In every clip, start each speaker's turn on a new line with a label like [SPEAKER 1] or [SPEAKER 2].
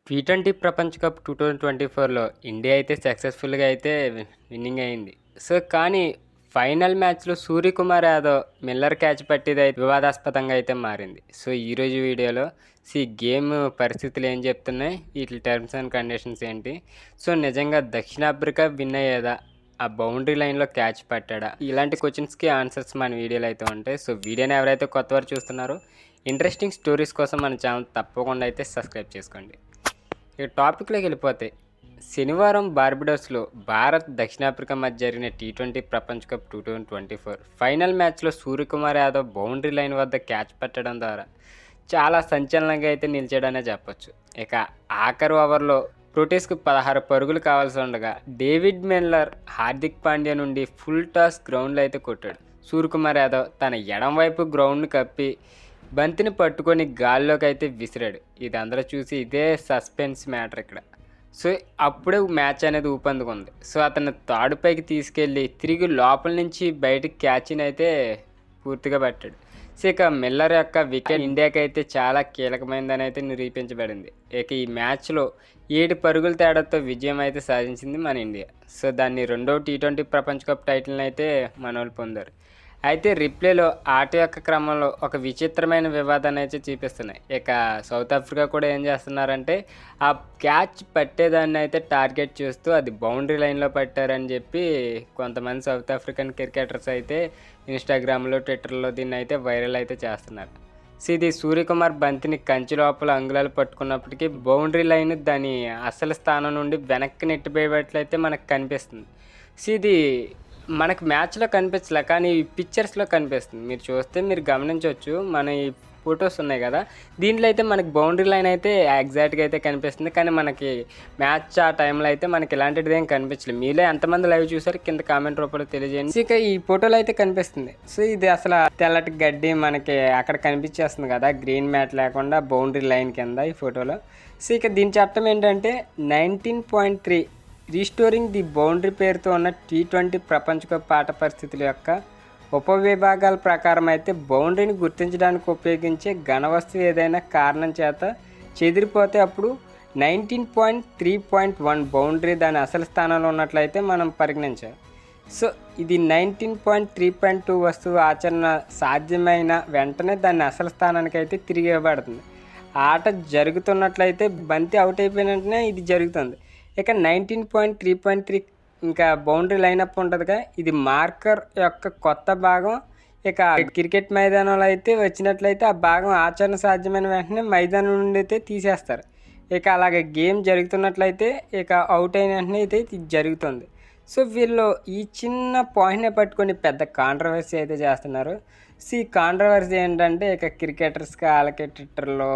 [SPEAKER 1] T20 ప్రపంచ cup 2024లో India అయితే సక్సెస్ఫుల్‌గా అయితే విన్నింగ్ అయింది. కానీ ఫైనల్ మ్యాచ్‌లో సూర్యకుమార్ యాదవ్ మిల్లర్ క్యాచ్ పట్టేదైతే వివాదాస్పదంగా అయితే మారింది. ఈరోజు వీడియోలో గేమ్ పరిస్థితులు ఏం చెప్తున్నాయి? వీటి టర్మ్స్ అండ్ కండిషన్స్ ఏంటి? నిజంగా దక్షిణాఫ్రికా విన్ అయ్యేదా? ఆ బౌండరీ లైన్‌లో క్యాచ్ పట్టాడా? ఇలాంటి క్వశ్చన్స్‌కి ఆన్సర్స్ మన వీడియోలో అయితే ఉంటాయి. వీడియోని ఎవరైతే కొత్తవారు చూస్తున్నారో ఇంట్రెస్టింగ్ స్టోరీస్ కోసం మన ఛానల్ తప్పకుండా అయితే సబ్స్క్రైబ్ చేసుకోండి. ఇక టాపిక్లోకి వెళ్ళిపోతే శనివారం బార్బడోస్లో భారత్ దక్షిణాఫ్రికా మధ్య జరిగిన టీ20 ప్రపంచ కప్ 2024 ఫైనల్ మ్యాచ్లో సూర్యకుమార్ యాదవ్ బౌండరీ లైన్ వద్ద క్యాచ్ పట్టడం ద్వారా చాలా సంచలనంగా అయితే నిలిచాడనే చెప్పొచ్చు. ఇక ఆఖరి ఓవర్లో ప్రోటీస్కు 16 పరుగులు కావాల్సి ఉండగా డేవిడ్ మిల్లర్ హార్దిక్ పాండ్యా నుండి ఫుల్ టాస్ గ్రౌండ్లో అయితే కొట్టాడు. సూర్యకుమార్ యాదవ్ తన ఎడం వైపు గ్రౌండ్ను కప్పి బంతిని పట్టుకొని గాల్లోకి అయితే విసిరాడు. ఇది అందరూ చూసి ఇదే సస్పెన్స్ మ్యాటర్ ఇక్కడ. అప్పుడే మ్యాచ్ అనేది ఊపందుకుంది. అతను తాడుపైకి తీసుకెళ్ళి తిరిగి లోపల నుంచి బయటికి క్యాచ్ని అయితే పూర్తిగా పట్టాడు. ఇక మిల్లర్ యొక్క వికెట్ ఇండియాకి అయితే చాలా కీలకమైనదని అయితే నిరూపించబడింది. ఇక ఈ మ్యాచ్లో 7 పరుగుల తేడాతో విజయం అయితే సాధించింది మన ఇండియా. దాన్ని రెండవ టీ20 ప్రపంచ కప్ టైటిల్ని అయితే మనోళ్ళు పొందారు. అయితే రిప్లేలో ఆట యొక్క క్రమంలో ఒక విచిత్రమైన వివాదాన్ని అయితే చూపిస్తున్నాయి. ఇక సౌత్ ఆఫ్రికా కూడా ఏం చేస్తున్నారంటే ఆ క్యాచ్ పట్టేదాన్ని అయితే టార్గెట్ చేస్తూ అది బౌండరీ లైన్లో పట్టారని చెప్పి కొంతమంది సౌత్ ఆఫ్రికన్ క్రికెటర్స్ అయితే ఇన్స్టాగ్రామ్లో ట్విట్టర్లో దీన్ని అయితే వైరల్ అయితే చేస్తున్నారు. ఇది సూర్యకుమార్ బంతిని కంచి లోపల అంగుళాలు పట్టుకున్నప్పటికీ బౌండరీ లైన్ దాని అసలు స్థానం నుండి వెనక్కి నెట్టిపోయేటట్లయితే మనకు కనిపిస్తుంది. ఇది మనకు మ్యాచ్లో కనిపించలే, కానీ ఈ పిక్చర్స్లో కనిపిస్తుంది. మీరు చూస్తే మీరు గమనించవచ్చు, మన ఈ ఫొటోస్ ఉన్నాయి కదా, దీంట్లో అయితే మనకి బౌండరీ లైన్ అయితే ఎగ్జాక్ట్గా అయితే కనిపిస్తుంది. కానీ మనకి మ్యాచ్ ఆ టైంలో అయితే మనకి ఇలాంటిది ఏం కనిపించలేదు. మీలో ఎంతమంది లైవ్ చూసారు కింద కామెంట్ రూపంలో తెలియజేయండి. ఇక ఈ ఫోటోలో అయితే కనిపిస్తుంది. ఇది అసలు తెల్లటి గడ్డి మనకి అక్కడ కనిపించేస్తుంది కదా, గ్రీన్ మ్యాట్ లేకుండా బౌండరీ లైన్ కింద ఈ ఫోటోలో. ఇక దీని చట్టం ఏంటంటే 19.3 రీస్టోరింగ్ ది బౌండరీ పేరుతో ఉన్న టీ20 ప్రపంచ కప్ ఆట పరిస్థితుల యొక్క ఉపవిభాగాల ప్రకారం అయితే బౌండరీని గుర్తించడానికి ఉపయోగించే ఘనవస్తువు ఏదైనా కారణం చేత చెదిరిపోతే అప్పుడు 19.3.1 బౌండరీ దాని అసలు స్థానంలో ఉన్నట్లయితే మనం పరిగణించాలి. ఇది 19.3.2 వస్తువు ఆచరణ సాధ్యమైన వెంటనే దాన్ని అసలు స్థానానికి అయితే తిరిగి ఇవ్వబడుతుంది. ఆట జరుగుతున్నట్లయితే బంతి అవుట్ అయిపోయిన వెంటనే ఇది జరుగుతుంది. ఇక 19.3.3 ఇంకా బౌండరీ లైనప్ ఉంటుందిగా, ఇది మార్కర్ యొక్క కొత్త భాగం. ఇక క్రికెట్ మైదానంలో అయితే వచ్చినట్లయితే ఆ భాగం ఆచరణ సాధ్యమైన వెంటనే మైదానం నుండి అయితే తీసేస్తారు. ఇక అలాగే గేమ్ జరుగుతున్నట్లయితే ఇక అవుట్ అయిన వెంటనే అయితే ఇది జరుగుతుంది. వీళ్ళు ఈ చిన్న పాయింట్ని పట్టుకొని పెద్ద కాంట్రవర్సీ అయితే చేస్తున్నారు. ఈ కాంట్రవర్సీ ఏంటంటే ఇక క్రికెటర్స్కి వాళ్ళకి ట్విట్టర్లో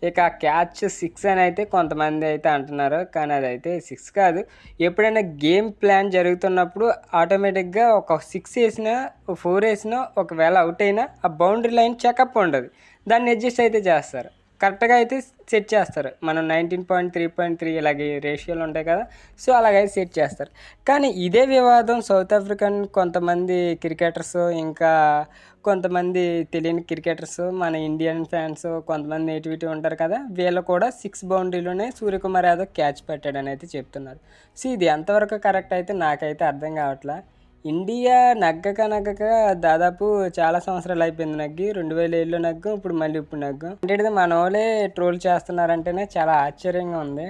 [SPEAKER 1] ఇక క్యాచ్ 6 అని అయితే కొంతమంది అయితే అంటున్నారు. కానీ అదైతే 6 కాదు. ఎప్పుడైనా గేమ్ ప్లాన్ జరుగుతున్నప్పుడు ఆటోమేటిక్గా ఒక 6 వేసినా 4 వేసినా ఒకవేళ అవుట్ అయినా ఆ బౌండరీ లైన్ చెకప్ ఉండదు, దాన్ని అడ్జస్ట్ అయితే చేస్తారు, కరెక్ట్గా అయితే సెట్ చేస్తారు. మనం 19.3.3 ఇలాగే రేషియోలు ఉంటాయి కదా, అలాగైతే సెట్ చేస్తారు. కానీ ఇదే వివాదం సౌత్ ఆఫ్రికన్ కొంతమంది క్రికెటర్స్ ఇంకా కొంతమంది తెలియని క్రికెటర్స్ మన ఇండియన్ ఫ్యాన్స్ కొంతమంది నేటివిటీ ఉంటారు కదా, వీళ్ళు కూడా 6 బౌండరీలోనే సూర్యకుమార్ యాదవ్ క్యాచ్ పెట్టాడని అయితే చెప్తున్నారు. ఇది ఎంతవరకు కరెక్ట్ అయితే నాకైతే అర్థం కావట్లా. ఇండియా నగ్గక దాదాపు చాలా సంవత్సరాలు అయిపోయింది నగ్గి. 2007లో నగ్గు, ఇప్పుడు నగ్గు అంటే మన వాళ్ళే ట్రోల్ చేస్తున్నారంటేనే చాలా ఆశ్చర్యంగా ఉంది.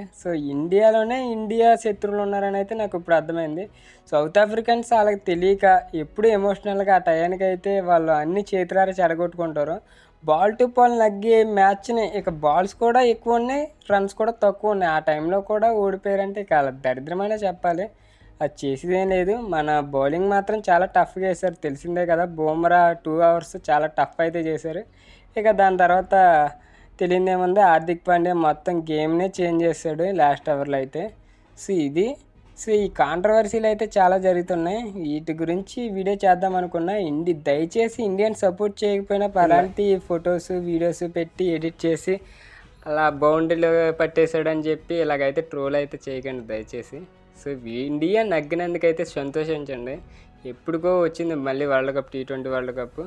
[SPEAKER 1] ఇండియాలోనే ఇండియా శత్రువులు ఉన్నారని అయితే నాకు ఇప్పుడు అర్థమైంది. సౌత్ ఆఫ్రికన్స్ వాళ్ళకి తెలియక ఎప్పుడు ఎమోషనల్గా ఆ టయానికి అయితే వాళ్ళు అన్ని చేతులారా చెడగొట్టుకుంటారు. బాల్ టు బాల్ నగ్గే మ్యాచ్ని ఇక బాల్స్ కూడా ఎక్కువ ఉన్నాయి, రన్స్ కూడా తక్కువ ఉన్నాయి. ఆ టైంలో కూడా ఓడిపోయారంటే ఇక అలా దరిద్రమనే చెప్పాలి. అది చేసేదేం లేదు. మన బౌలింగ్ మాత్రం చాలా టఫ్గా వేశారు, తెలిసిందే కదా. బుమ్రా 2 అవర్స్ చాలా టఫ్ అయితే చేశారు. ఇక దాని తర్వాత తెలియదేముంది, హార్దిక్ పాండ్యా మొత్తం గేమ్నే చేంజ్ చేశాడు లాస్ట్ ఓవర్లో అయితే. ఇది ఈ కాంట్రవర్సీలు అయితే చాలా జరుగుతున్నాయి. వీటి గురించి వీడియో చేద్దాం అనుకున్నా. దయచేసి ఇండియన్ సపోర్ట్ చేయకపోయినా అలాంటి ఫొటోస్ వీడియోస్ పెట్టి ఎడిట్ చేసి అలా బౌండరీలో పట్టేశాడని చెప్పి ఇలాగైతే ట్రోల్ అయితే చేయకండి దయచేసి. ఇండియా నగ్గినందుకైతే సంతోషించండి. ఎప్పుడుకో వచ్చింది మళ్ళీ world cup, T20 world cup.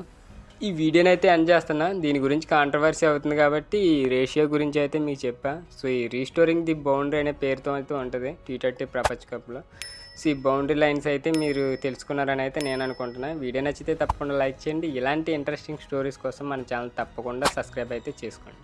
[SPEAKER 1] ఈ వీడియోని అయితే ఎండ్ చేస్తున్నా. దీని గురించి కాంట్రవర్సీ అవుతుంది కాబట్టి ఈ రేషియో గురించి అయితే మీకు చెప్పా. సో ఈ రీస్టోరింగ్ ది బౌండరీ అనే పేరుతో అయితే ఉంటుంది T20 ప్రపంచ కప్లో. సో ఈ బౌండరీ లైన్స్ అయితే మీరు తెలుసుకున్నారని అయితే నేను అనుకుంటున్నా. వీడియో నచ్చితే తప్పకుండా లైక్ చేయండి. ఇలాంటి ఇంట్రెస్టింగ్ స్టోరీస్ కోసం మన ఛానల్ తప్పకుండా సబ్స్క్రైబ్ అయితే చేసుకోండి.